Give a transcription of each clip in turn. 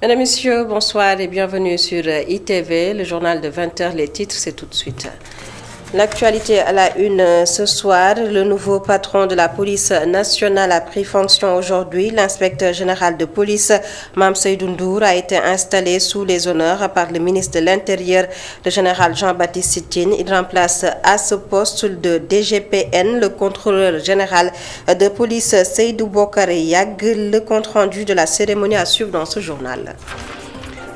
Mesdames, Messieurs, bonsoir et bienvenue sur ITV, le journal de 20h. Les titres, c'est tout de suite. L'actualité à la une ce soir, le nouveau patron de la police nationale a pris fonction aujourd'hui. L'inspecteur général de police, Mame Seydou Ndour, a été installé sous les honneurs par le ministre de l'Intérieur, le général Jean-Baptiste Tine. Il remplace à ce poste de DGPN le contrôleur général de police Seydou Bokare Yag. Le compte-rendu de la cérémonie à suivre dans ce journal.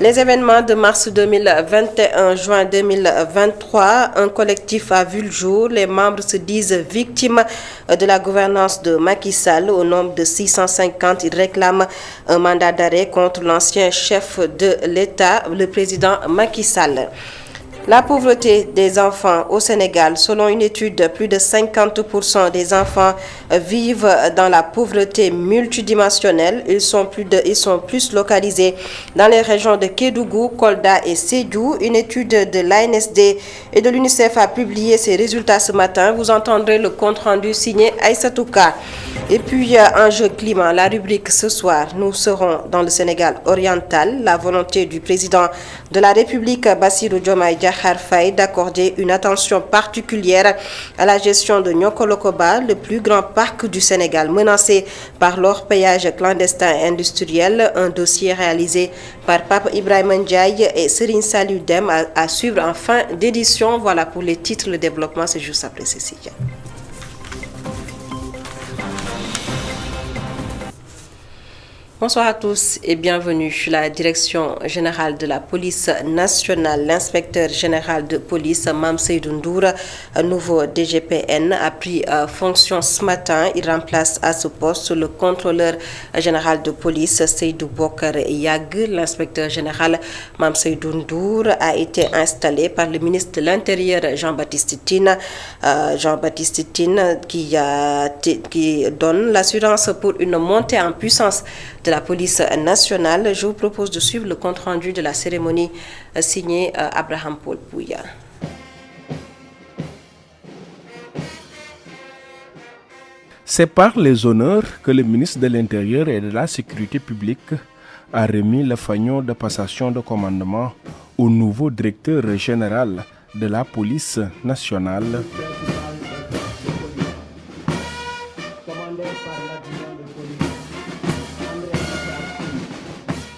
Les événements de mars 2021, juin 2023, un collectif a vu le jour. Les membres se disent victimes de la gouvernance de Macky Sall. Au nombre de 650, ils réclament un mandat d'arrêt contre l'ancien chef de l'État, le président Macky Sall. La pauvreté des enfants au Sénégal, selon une étude, plus de 50% des enfants vivent dans la pauvreté multidimensionnelle. Ils sont plus localisés dans les régions de Kédougou, Kolda et Sédhiou. Une étude de l'ANSD et de l'UNICEF a publié ses résultats ce matin. Vous entendrez le compte-rendu signé Aïsatouka. Et puis, enjeu climat, la rubrique ce soir, nous serons dans le Sénégal oriental. La volonté du président de la République, Bassirou Diomaye Diakhar Faye, d'accorder une attention particulière à la gestion de Niokolo-Koba, le plus grand parc du Sénégal, menacé par l'orpaillage clandestin industriel. Un dossier réalisé par Pape Ibrahima Ndiaye et Serine Salou Dem à suivre en fin d'édition. Voilà pour les titres, le développement, c'est juste après ceci. Bonsoir à tous et bienvenue. La direction générale de la police nationale, l'inspecteur général de police, Mame Seydou Ndour, nouveau DGPN, a pris fonction ce matin. Il remplace à ce poste le contrôleur général de police, Seydou Bokare Yag. L'inspecteur général, Mame Seydou Ndour, a été installé par le ministre de l'Intérieur, Jean-Baptiste Tine. Jean-Baptiste Tine qui donne l'assurance pour une montée en puissance de la police nationale. Je vous propose de suivre le compte-rendu de la cérémonie signé Abraham Paul Pouya. C'est par les honneurs que le ministre de l'Intérieur et de la Sécurité publique a remis le fanion de passation de commandement au nouveau directeur général de la police nationale.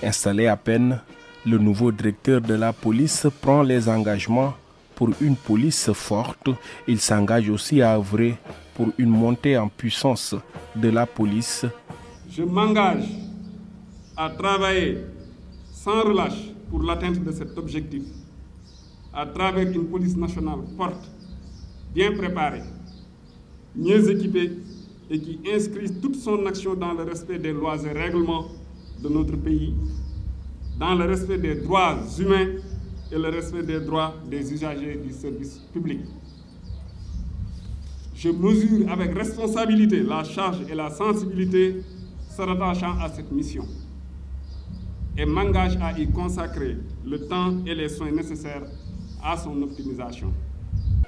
Installé à peine, le nouveau directeur de la police prend les engagements pour une police forte. Il s'engage aussi à œuvrer pour une montée en puissance de la police. Je m'engage à travailler sans relâche pour l'atteinte de cet objectif, à travers une police nationale forte, bien préparée, mieux équipée et qui inscrit toute son action dans le respect des lois et règlements de notre pays, dans le respect des droits humains et le respect des droits des usagers du service public. Je mesure avec responsabilité la charge et la sensibilité se rattachant à cette mission et m'engage à y consacrer le temps et les soins nécessaires à son optimisation.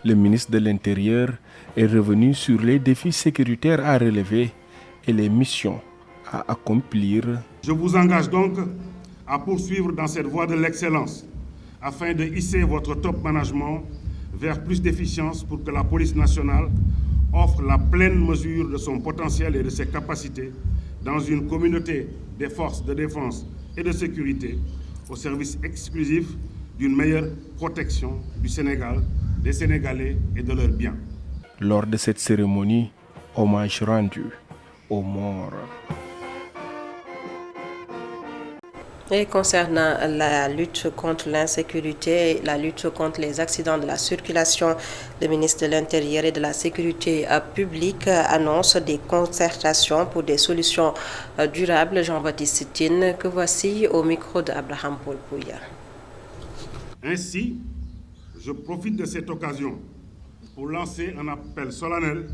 Le ministre de l'Intérieur est revenu sur les défis sécuritaires à relever et les missions à accomplir. Je vous engage donc à poursuivre dans cette voie de l'excellence afin de hisser votre top management vers plus d'efficience pour que la police nationale offre la pleine mesure de son potentiel et de ses capacités dans une communauté des forces de défense et de sécurité au service exclusif d'une meilleure protection du Sénégal, des Sénégalais et de leurs biens. Lors de cette cérémonie, hommage rendu aux morts. Et concernant la lutte contre l'insécurité, la lutte contre les accidents de la circulation, le ministre de l'Intérieur et de la Sécurité publique annonce des concertations pour des solutions durables. Jean-Baptiste Tine, que voici au micro d'Abraham Paul Pouya. Ainsi, je profite de cette occasion pour lancer un appel solennel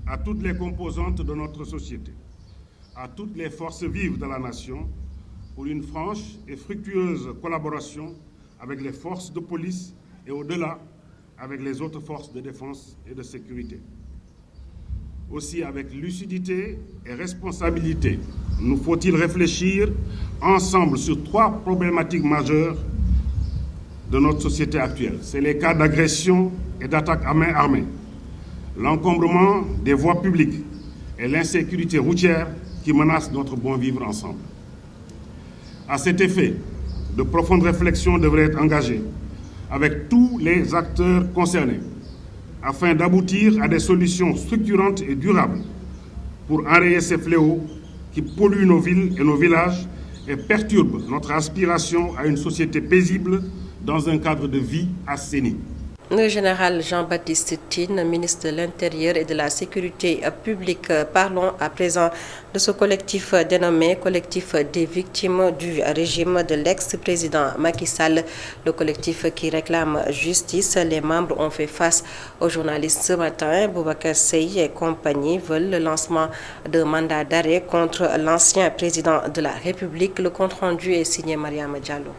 à toutes les composantes de notre société, à toutes les forces vives de la nation, pour une franche et fructueuse collaboration avec les forces de police et au-delà avec les autres forces de défense et de sécurité. Aussi avec lucidité et responsabilité, nous faut-il réfléchir ensemble sur 3 problématiques majeures de notre société actuelle. C'est les cas d'agression et d'attaque à main armée, l'encombrement des voies publiques et l'insécurité routière qui menacent notre bon vivre ensemble. À cet effet, de profondes réflexions devraient être engagées avec tous les acteurs concernés afin d'aboutir à des solutions structurantes et durables pour enrayer ces fléaux qui polluent nos villes et nos villages et perturbent notre aspiration à une société paisible dans un cadre de vie assaini. Le général Jean-Baptiste Tine, ministre de l'Intérieur et de la Sécurité publique, parlons à présent de ce collectif dénommé Collectif des victimes du régime de l'ex-président Macky Sall. Le collectif qui réclame justice. Les membres ont fait face aux journalistes ce matin. Boubacar Seye et compagnie veulent le lancement d'un mandat d'arrêt contre l'ancien président de la République. Le compte-rendu est signé Mariama Diallo.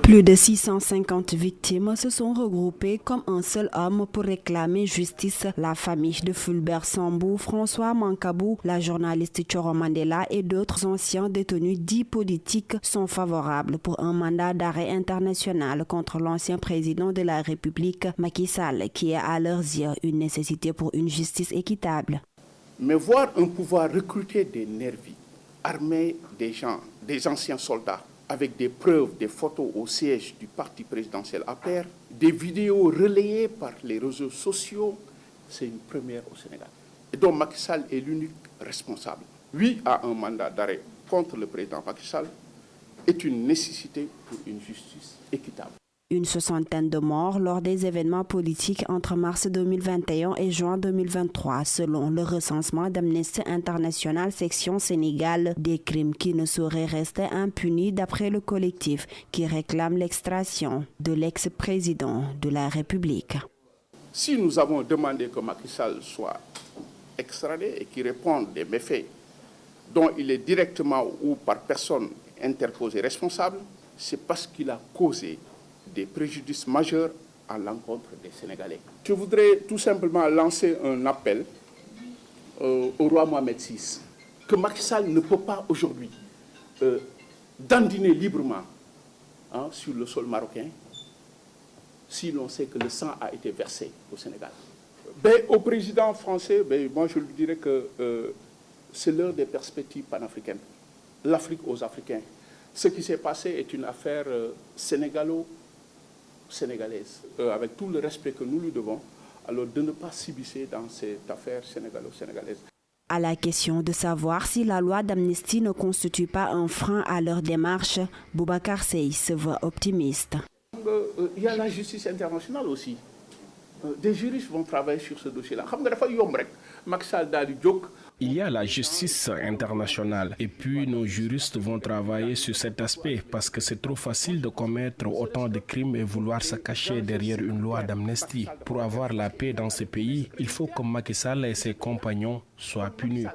Plus de 650 victimes se sont regroupées comme un seul homme pour réclamer justice. La famille de Fulbert Sambou, François Mancabou, la journaliste Thioro Mandela et d'autres anciens détenus dits politiques sont favorables pour un mandat d'arrêt international contre l'ancien président de la République, Macky Sall, qui est à leurs yeux une nécessité pour une justice équitable. Mais voir un pouvoir recruter des nervis, armer des gens, des anciens soldats, avec des preuves, des photos au siège du parti présidentiel APR, des vidéos relayées par les réseaux sociaux, c'est une première au Sénégal. Et donc Macky Sall est l'unique responsable. Oui à un mandat d'arrêt contre le président Macky Sall est une nécessité pour une justice équitable. Une soixantaine de morts lors des événements politiques entre mars 2021 et juin 2023, selon le recensement d'Amnesty International section Sénégal, des crimes qui ne sauraient rester impunis d'après le collectif qui réclame l'extradition de l'ex-président de la République. Si nous avons demandé que Macky Sall soit extradé et qu'il réponde des méfaits dont il est directement ou par personne interposée responsable, c'est parce qu'il a causé des préjudices majeurs à l'encontre des Sénégalais. Je voudrais tout simplement lancer un appel au roi Mohamed VI, que Macky Sall ne peut pas aujourd'hui dandiner librement sur le sol marocain si l'on sait que le sang a été versé au Sénégal. Au président français, moi je lui dirais que c'est l'heure des perspectives panafricaines. L'Afrique aux Africains. Ce qui s'est passé est une affaire sénégalo-sénégalaise. Avec tout le respect que nous lui devons, alors de ne pas s'immiscer dans cette affaire sénégalo-sénégalaise. À la question de savoir si la loi d'amnistie ne constitue pas un frein à leur démarche, Boubacar Seye se voit optimiste. Il y a la justice internationale aussi. Des juristes vont travailler sur ce dossier-là. Il y a la justice internationale et puis nos juristes vont travailler sur cet aspect parce que c'est trop facile de commettre autant de crimes et vouloir se cacher derrière une loi d'amnistie. Pour avoir la paix dans ce pays, il faut que Macky Sall et ses compagnons soient punis.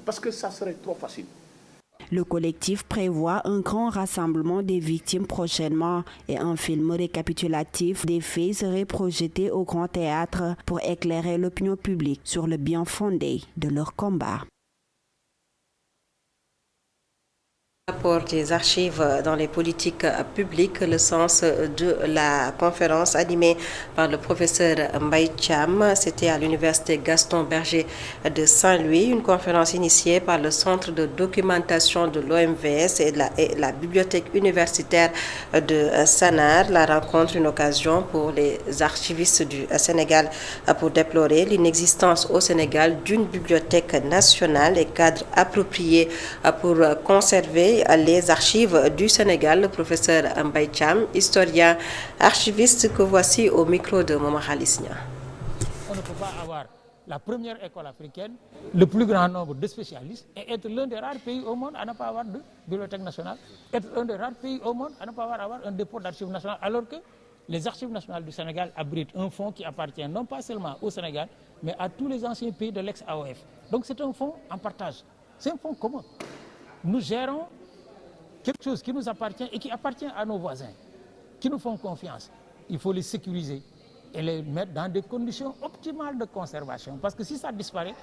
Parce que ça serait trop facile. Le collectif prévoit un grand rassemblement des victimes prochainement et un film récapitulatif des faits serait projeté au Grand Théâtre pour éclairer l'opinion publique sur le bien fondé de leur combat. Rapport des archives dans les politiques publiques, le sens de la conférence animée par le professeur Mbaye Thiam. C'était à l'université Gaston Berger de Saint-Louis, une conférence initiée par le centre de documentation de l'OMVS et la bibliothèque universitaire de Sanar. La rencontre, une occasion pour les archivistes du Sénégal pour déplorer l'inexistence au Sénégal d'une bibliothèque nationale et cadre approprié pour conserver les archives du Sénégal. Le professeur Mbaye Thiam, historien archiviste, que voici au micro de Mama Khalisnia. On ne peut pas avoir la première école africaine, le plus grand nombre de spécialistes et être l'un des rares pays au monde à ne pas avoir de bibliothèque nationale, être un des rares pays au monde à ne pas avoir un dépôt d'archives nationales, alors que les archives nationales du Sénégal abritent un fonds qui appartient non pas seulement au Sénégal, mais à tous les anciens pays de l'ex-AOF. Donc c'est un fonds en partage, c'est un fonds commun. Nous gérons quelque chose qui nous appartient et qui appartient à nos voisins, qui nous font confiance. Il faut les sécuriser, et les mettre dans des conditions optimales de conservation. Parce que si ça disparaît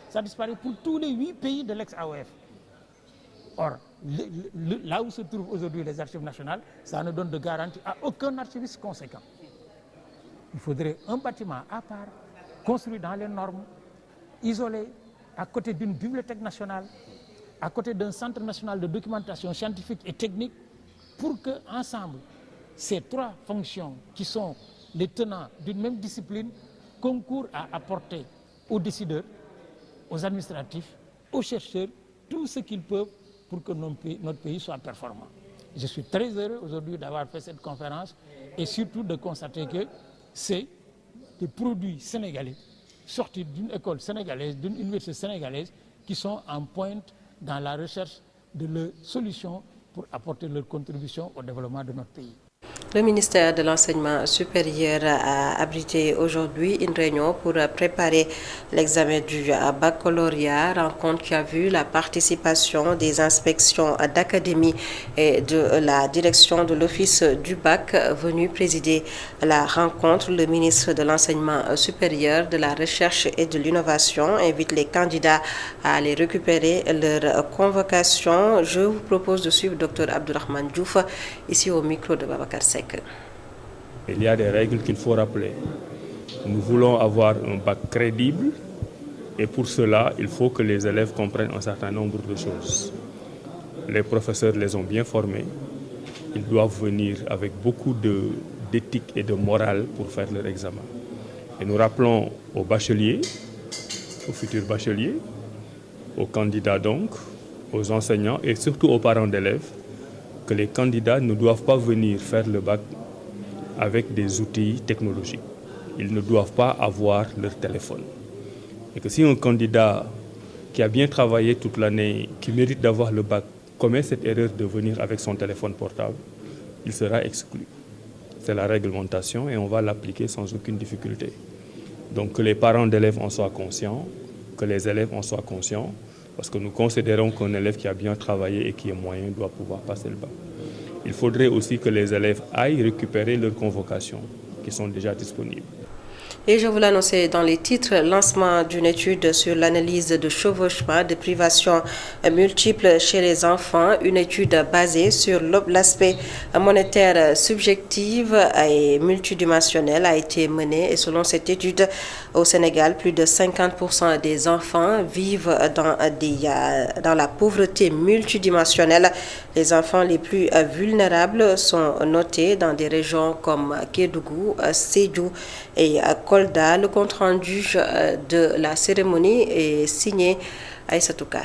pour tous les 8 pays de l'ex-AOF. Or, là où se trouvent aujourd'hui les archives nationales, ça ne donne de garantie à aucun archiviste conséquent. Il faudrait un bâtiment à part, construit dans les normes, isolé, à côté d'une bibliothèque nationale, à côté d'un centre national de documentation scientifique et technique, pour que, ensemble, ces 3 fonctions qui sont les tenants d'une même discipline concourent à apporter aux décideurs, aux administratifs, aux chercheurs, tout ce qu'ils peuvent pour que notre pays soit performant. Je suis très heureux aujourd'hui d'avoir fait cette conférence et surtout de constater que c'est des produits sénégalais sortis d'une école sénégalaise, d'une université sénégalaise qui sont en pointe dans la recherche de leurs solutions pour apporter leur contribution au développement de notre pays. Le ministère de l'Enseignement supérieur a abrité aujourd'hui une réunion pour préparer l'examen du baccalauréat, rencontre qui a vu la participation des inspections d'académie et de la direction de l'office du bac. Venu présider la rencontre, le ministre de l'Enseignement supérieur, de la Recherche et de l'Innovation invite les candidats à aller récupérer leur convocation. Je vous propose de suivre Dr Abdourahmane Diouf, ici au micro de Babacar Seck. Il y a des règles qu'il faut rappeler. Nous voulons avoir un bac crédible et pour cela, il faut que les élèves comprennent un certain nombre de choses. Les professeurs les ont bien formés. Ils doivent venir avec beaucoup d'éthique et de morale pour faire leur examen. Et nous rappelons aux bacheliers, aux futurs bacheliers, aux candidats donc, aux enseignants et surtout aux parents d'élèves que les candidats ne doivent pas venir faire le bac avec des outils technologiques. Ils ne doivent pas avoir leur téléphone. Et que si un candidat qui a bien travaillé toute l'année, qui mérite d'avoir le bac, commet cette erreur de venir avec son téléphone portable, il sera exclu. C'est la réglementation et on va l'appliquer sans aucune difficulté. Donc que les parents d'élèves en soient conscients, que les élèves en soient conscients, parce que nous considérons qu'un élève qui a bien travaillé et qui est moyen doit pouvoir passer le bac. Il faudrait aussi que les élèves aillent récupérer leurs convocations qui sont déjà disponibles. Et je vous l'annonçais dans les titres, lancement d'une étude sur l'analyse de chevauchement, de privations multiples chez les enfants. Une étude basée sur l'aspect monétaire subjectif et multidimensionnel a été menée. Et selon cette étude, au Sénégal, plus de 50% des enfants vivent dans la pauvreté multidimensionnelle. Les enfants les plus vulnérables sont notés dans des régions comme Kédougou, Sédhiou et Kolda. Le compte-rendu de la cérémonie est signé Aïssatou Ka.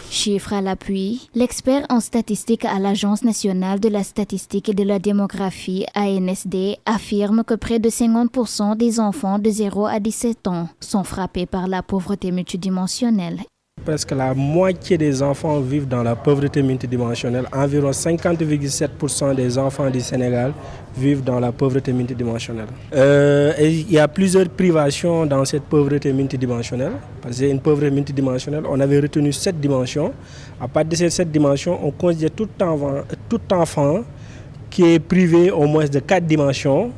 Chiffres à l'appui, l'expert en statistique à l'Agence nationale de la statistique et de la démographie, ANSD, affirme que près de 50% des enfants de 0 à 17 ans sont frappés par la pauvreté multidimensionnelle. Presque la moitié des enfants vivent dans la pauvreté multidimensionnelle. Environ 50,7% des enfants du Sénégal vivent dans la pauvreté multidimensionnelle. Il y a plusieurs privations dans cette pauvreté multidimensionnelle. Parce que c'est une pauvreté multidimensionnelle, on avait retenu 7 dimensions. À partir de ces 7 dimensions, on considère tout enfant qui est privé au moins de 4 dimensions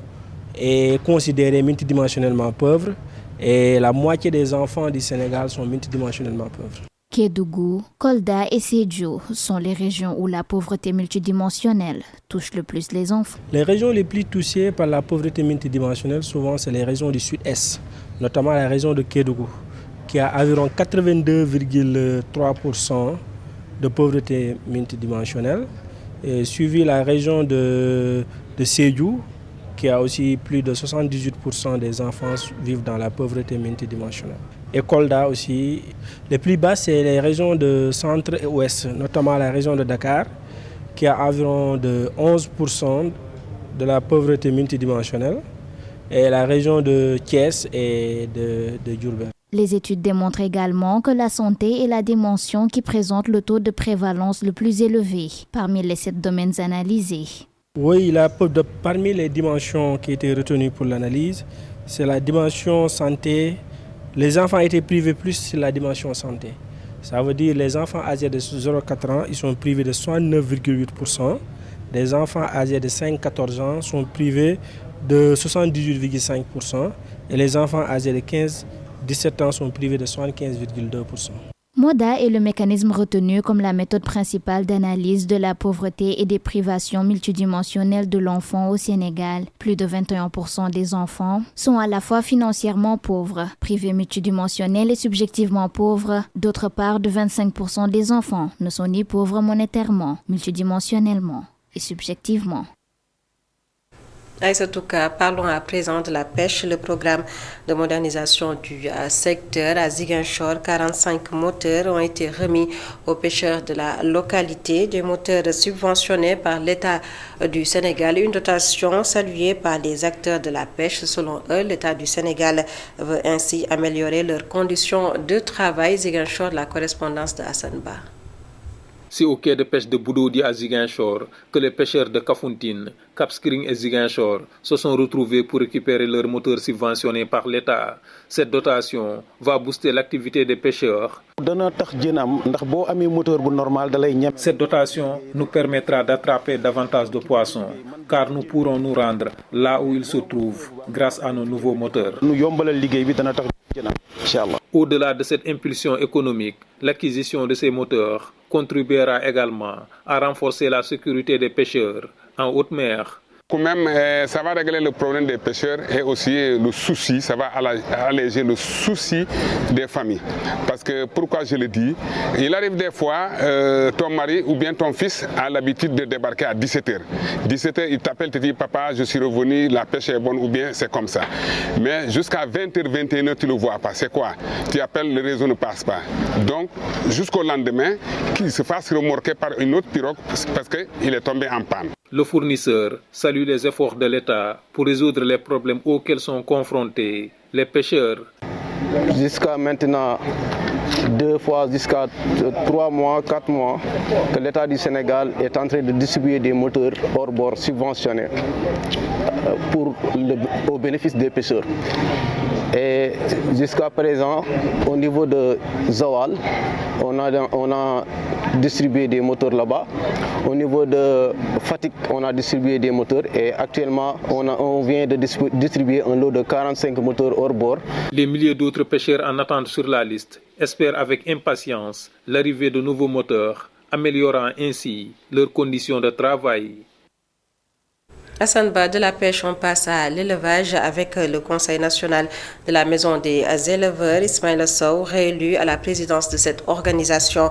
est considéré multidimensionnellement pauvre. Et la moitié des enfants du Sénégal sont multidimensionnellement pauvres. Kédougou, Kolda et Sédhiou sont les régions où la pauvreté multidimensionnelle touche le plus les enfants. Les régions les plus touchées par la pauvreté multidimensionnelle, souvent, c'est les régions du sud-est, notamment la région de Kédougou, qui a environ 82,3% de pauvreté multidimensionnelle, et suivi la région de Sédhiou, qui a aussi plus de 78% des enfants vivent dans la pauvreté multidimensionnelle. Et Kolda aussi. Les plus bas, c'est les régions de centre et ouest, notamment la région de Dakar, qui a environ de 11% de la pauvreté multidimensionnelle, et la région de Thiès et de Diourbel. Les études démontrent également que la santé est la dimension qui présente le taux de prévalence le plus élevé parmi les 7 domaines analysés. Oui, parmi les dimensions qui étaient retenues pour l'analyse, c'est la dimension santé. Les enfants étaient privés plus sur la dimension santé. Ça veut dire que les enfants âgés de 0 à 4 ans, ils sont privés de 69,8%. Les enfants âgés de 5 à 14 ans sont privés de 78,5% et les enfants âgés de 15-17 ans sont privés de 75,2%. MODA est le mécanisme retenu comme la méthode principale d'analyse de la pauvreté et des privations multidimensionnelles de l'enfant au Sénégal. Plus de 21% des enfants sont à la fois financièrement pauvres, privés multidimensionnels et subjectivement pauvres. D'autre part, de 25% des enfants ne sont ni pauvres monétairement, multidimensionnellement et subjectivement. Aïssa Touka, parlons à présent de la pêche. Le programme de modernisation du secteur à Ziguinchor, 45 moteurs ont été remis aux pêcheurs de la localité, des moteurs subventionnés par l'État du Sénégal, une dotation saluée par les acteurs de la pêche. Selon eux, l'État du Sénégal veut ainsi améliorer leurs conditions de travail. Ziguinchor, la correspondance de Hassan Ba. C'est au quai de pêche de Boudoudi à Ziguinchor que les pêcheurs de Kafountine, Cap Skirring et Ziguinchor se sont retrouvés pour récupérer leurs moteurs subventionnés par l'État. Cette dotation va booster l'activité des pêcheurs. Cette dotation nous permettra d'attraper davantage de poissons, car nous pourrons nous rendre là où ils se trouvent grâce à nos nouveaux moteurs. Au-delà de cette impulsion économique, l'acquisition de ces moteurs contribuera également à renforcer la sécurité des pêcheurs en haute mer. Quand même, ça va régler le problème des pêcheurs et aussi le souci, ça va alléger le souci des familles. Parce que, pourquoi je le dis, il arrive des fois, ton mari ou bien ton fils a l'habitude de débarquer à 17h. 17h, il t'appelle, te dit, papa, je suis revenu, la pêche est bonne ou bien c'est comme ça. Mais jusqu'à 20h, 21h, tu ne le vois pas. C'est quoi? Tu appelles, le réseau ne passe pas. Donc, jusqu'au lendemain, qu'il se fasse remorquer par une autre pirogue parce qu'il est tombé en panne. Le fournisseur salue les efforts de l'État pour résoudre les problèmes auxquels sont confrontés les pêcheurs. Jusqu'à maintenant, 2 fois, jusqu'à 3 mois, 4 mois, que l'État du Sénégal est en train de distribuer des moteurs hors bord subventionnés au bénéfice des pêcheurs. Et jusqu'à présent, au niveau de Zawal, on a distribué des moteurs là-bas. Au niveau de Fatick, on a distribué des moteurs et actuellement, on vient de distribuer un lot de 45 moteurs hors bord. Les milliers d'autres pêcheurs en attente sur la liste espèrent avec impatience l'arrivée de nouveaux moteurs, améliorant ainsi leurs conditions de travail. Hassan Ba, de la pêche, on passe à l'élevage avec le Conseil national de la Maison des éleveurs, Ismaïla Sow, réélu à la présidence de cette organisation.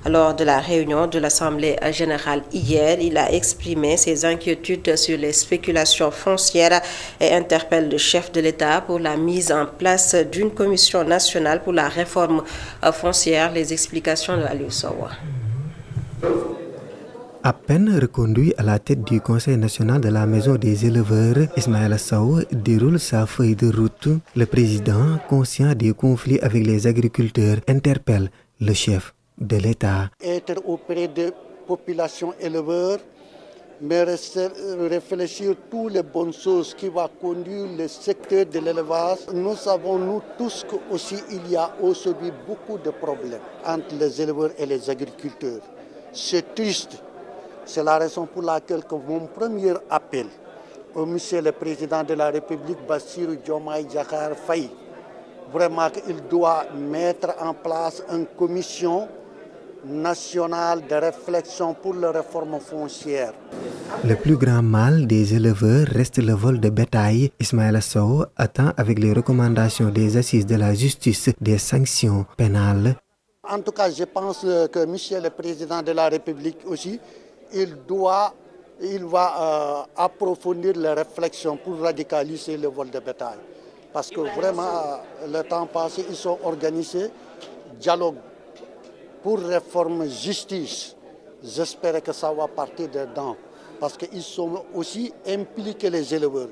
Lors de la réunion de l'Assemblée générale hier, il a exprimé ses inquiétudes sur les spéculations foncières et interpelle le chef de l'État pour la mise en place d'une commission nationale pour la réforme foncière. Les explications de Aliou Sow. À peine reconduit à la tête du Conseil national de la Maison des éleveurs, Ismaïla Sow déroule sa feuille de route. Le président, conscient des conflits avec les agriculteurs, interpelle le chef de l'État. Être auprès des populations éleveurs, mais réfléchir toutes les bonnes choses qui vont conduire le secteur de l'élevage. Nous savons, nous tous, qu'aussi il y a aujourd'hui beaucoup de problèmes entre les éleveurs et les agriculteurs. C'est triste. C'est la raison pour laquelle mon premier appel au monsieur le Président de la République, Bassirou Diomaye Diakhar Faye, vraiment qu'il doit mettre en place une commission nationale de réflexion pour la réforme foncière. Le plus grand mal des éleveurs reste le vol de bétail. Ismaïla Sow attend avec les recommandations des assises de la justice des sanctions pénales. En tout cas, je pense que monsieur le Président de la République aussi, il va approfondir les réflexions pour radicaliser le vol de bétail. Parce que vraiment, le temps passé, ils sont organisés, dialogue pour réforme justice. J'espère que ça va partir dedans, parce qu'ils sont aussi impliqués les éleveurs.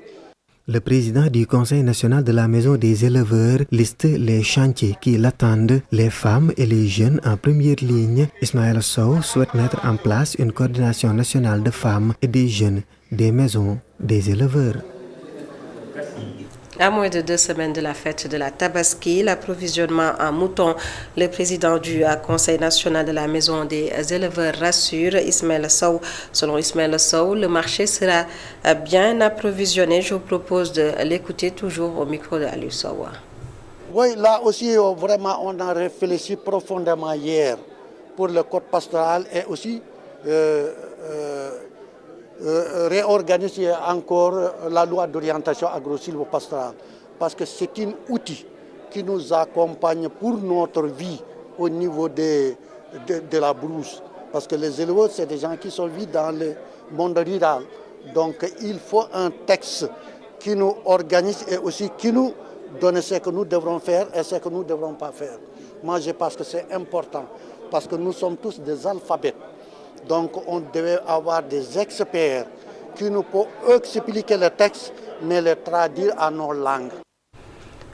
Le président du Conseil national de la Maison des éleveurs liste les chantiers qui l'attendent, les femmes et les jeunes en première ligne. Ismaïla Sow souhaite mettre en place une coordination nationale de femmes et des jeunes des maisons des éleveurs. À moins de 2 semaines de la fête de la Tabaski, l'approvisionnement en moutons, le président du Conseil national de la Maison des éleveurs rassure Ismaël Sow. Selon Ismaël Sow, le marché sera bien approvisionné. Je vous propose de l'écouter toujours au micro de Aliou Sow. Oui, là aussi, vraiment, on a réfléchi profondément hier pour le code pastoral et aussi réorganiser encore la loi d'orientation agro-silvopastorale parce que c'est un outil qui nous accompagne pour notre vie au niveau de la brousse. Parce que les éleveurs, c'est des gens qui sont vivent dans le monde rural. Donc il faut un texte qui nous organise et aussi qui nous donne ce que nous devrons faire et ce que nous ne devrons pas faire. Moi, je pense que c'est important parce que nous sommes tous des alphabets. Donc on devait avoir des experts qui nous peuvent expliquer le texte, mais le traduire en nos langues.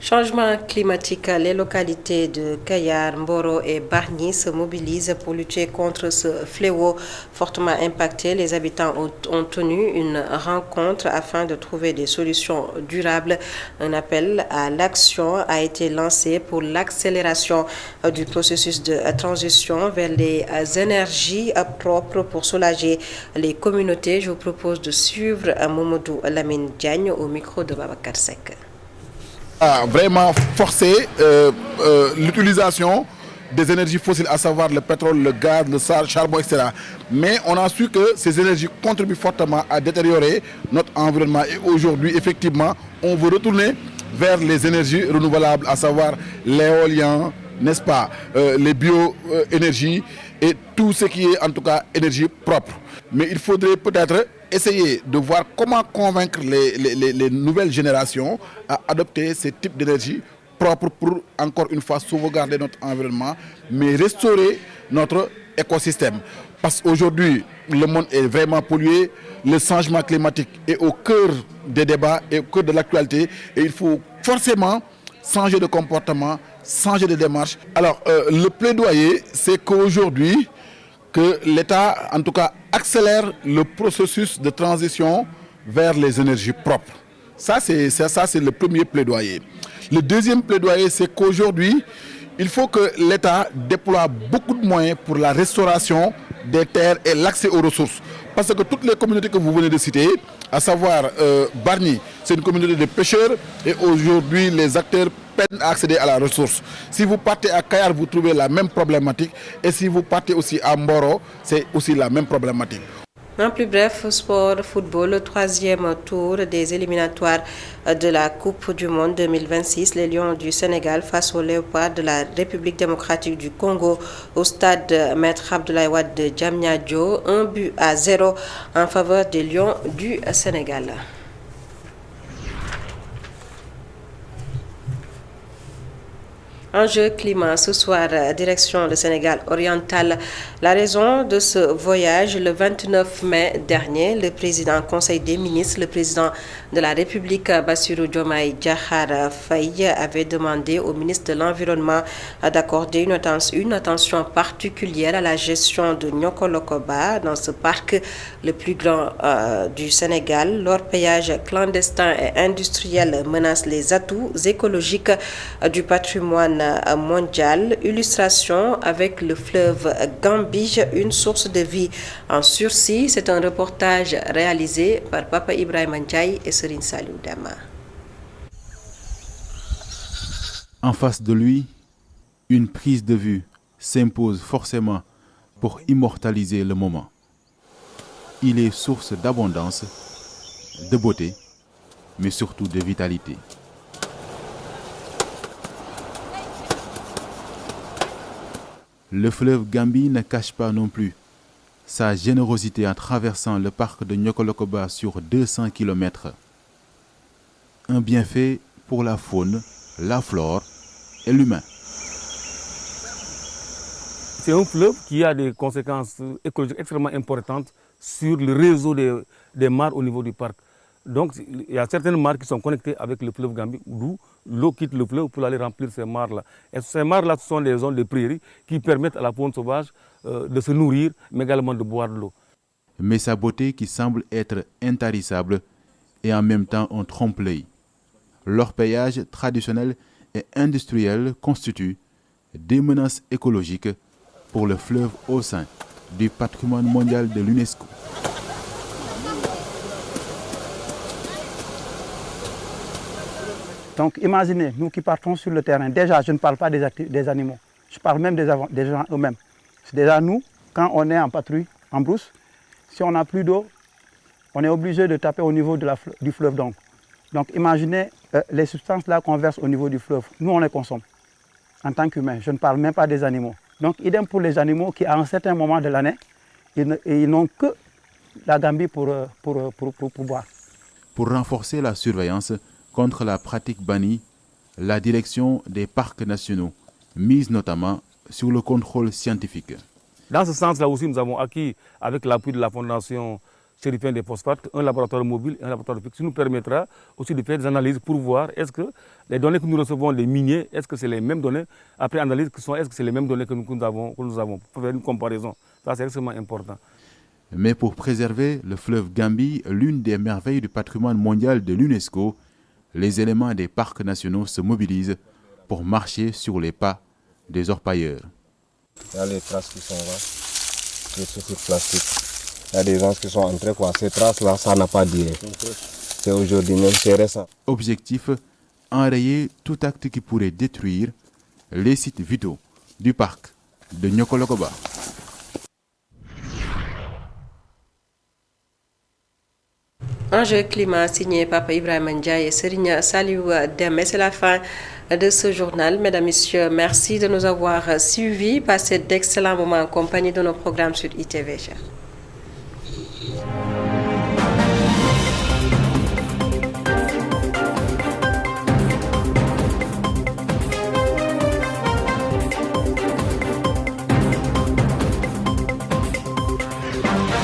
Changement climatique, les localités de Kayar, Mboro et Bargny se mobilisent pour lutter contre ce fléau fortement impacté. Les habitants ont tenu une rencontre afin de trouver des solutions durables. Un appel à l'action a été lancé pour l'accélération du processus de transition vers les énergies propres pour soulager les communautés. Je vous propose de suivre Momodou Lamine Diagne au micro de Babacar Sek. A vraiment forcé l'utilisation des énergies fossiles, à savoir le pétrole, le gaz, le charbon, etc. Mais on a su que ces énergies contribuent fortement à détériorer notre environnement. Et aujourd'hui, effectivement, on veut retourner vers les énergies renouvelables, à savoir l'éolien, n'est-ce pas, les bioénergies et tout ce qui est en tout cas énergie propre. Mais il faudrait peut-être essayer de voir comment convaincre les nouvelles générations à adopter ces types d'énergie propres pour, encore une fois, sauvegarder notre environnement, mais restaurer notre écosystème. Parce qu'aujourd'hui, le monde est vraiment pollué, le changement climatique est au cœur des débats et au cœur de l'actualité, et il faut forcément changer de comportement, changer de démarche. Alors, le plaidoyer, c'est qu'aujourd'hui, que l'État, en tout cas, accélère le processus de transition vers les énergies propres. Ça, c'est le premier plaidoyer. Le deuxième plaidoyer, c'est qu'aujourd'hui, il faut que l'État déploie beaucoup de moyens pour la restauration des terres et l'accès aux ressources. Parce que toutes les communautés que vous venez de citer, à savoir Bargny, c'est une communauté de pêcheurs et aujourd'hui les acteurs peinent à accéder à la ressource. Si vous partez à Kayar, vous trouvez la même problématique et si vous partez aussi à Mboro, c'est aussi la même problématique. En plus bref, sport, football, le 3e tour des éliminatoires de la Coupe du Monde 2026. Les Lions du Sénégal face aux Léopards de la République démocratique du Congo au stade Maître Abdoulaye Wade de Diamniadio. 1-0 en faveur des Lions du Sénégal. Enjeu climat ce soir, direction le Sénégal oriental. La raison de ce voyage, le 29 mai dernier, le président Conseil des ministres, le président de la République, Bassirou Diomaye Diakhar Faye, avait demandé au ministre de l'Environnement d'accorder une attention particulière à la gestion de Nyokolokoba dans ce parc le plus grand du Sénégal. L'orpaillage clandestin et industriel menace les atouts écologiques du patrimoine mondial. Illustration avec le fleuve Gambie, une source de vie en sursis. C'est un reportage réalisé par Papa Ibrahim Ndiaye et Serine Saliou Dama. En face de lui, une prise de vue s'impose forcément pour immortaliser le moment. Il est source d'abondance, de beauté, mais surtout de vitalité. Le fleuve Gambie ne cache pas non plus sa générosité en traversant le parc de Nyokolokoba sur 200 km. Un bienfait pour la faune, la flore et l'humain. C'est un fleuve qui a des conséquences écologiques extrêmement importantes sur le réseau des mares au niveau du parc. Donc il y a certaines mares qui sont connectées avec le fleuve Gambie, d'où l'eau quitte le fleuve pour aller remplir ces mares-là. Et ces mares-là sont des zones de prairies qui permettent à la faune sauvage de se nourrir, mais également de boire de l'eau. Mais sa beauté qui semble être intarissable est en même temps un trompe-l'œil. l'orpaillage traditionnel et industriel constituent des menaces écologiques pour le fleuve au sein du patrimoine mondial de l'UNESCO. Donc imaginez, nous qui partons sur le terrain, déjà je ne parle pas des animaux, je parle même des gens eux-mêmes. C'est déjà nous, quand on est en patrouille, en brousse, si on n'a plus d'eau, on est obligé de taper au niveau du fleuve. Donc imaginez les substances là qu'on verse au niveau du fleuve, nous on les consomme en tant qu'humains, je ne parle même pas des animaux. Donc idem pour les animaux qui à un certain moment de l'année, ils n'ont que la Gambie pour boire. Pour renforcer la surveillance contre la pratique bannie, la direction des parcs nationaux mise notamment sur le contrôle scientifique. Dans ce sens-là aussi, nous avons acquis, avec l'appui de la Fondation Chérifien des Phosphates, un laboratoire mobile et un laboratoire fixe qui nous permettra aussi de faire des analyses pour voir est-ce que les données que nous recevons des miniers, est-ce que c'est les mêmes données, après analyse, est-ce que c'est les mêmes données que nous avons, pour faire une comparaison. Ça, c'est extrêmement important. Mais pour préserver le fleuve Gambie, l'une des merveilles du patrimoine mondial de l'UNESCO, les éléments des parcs nationaux se mobilisent pour marcher sur les pas des orpailleurs. Il y a les traces qui sont là, les chaussures plastiques. Il y a des gens qui sont entrés. Ces traces-là, ça n'a pas duré. C'est aujourd'hui, même c'est récent. Objectif, enrayer tout acte qui pourrait détruire les sites vitaux du parc de Nyokolokoba. Enjeu climat signé Papa Ibrahima Ndiaye et Serigne Saliou Deme. C'est la fin de ce journal. Mesdames, Messieurs, merci de nous avoir suivis. Passez d'excellents moments en compagnie de nos programmes sur ITV.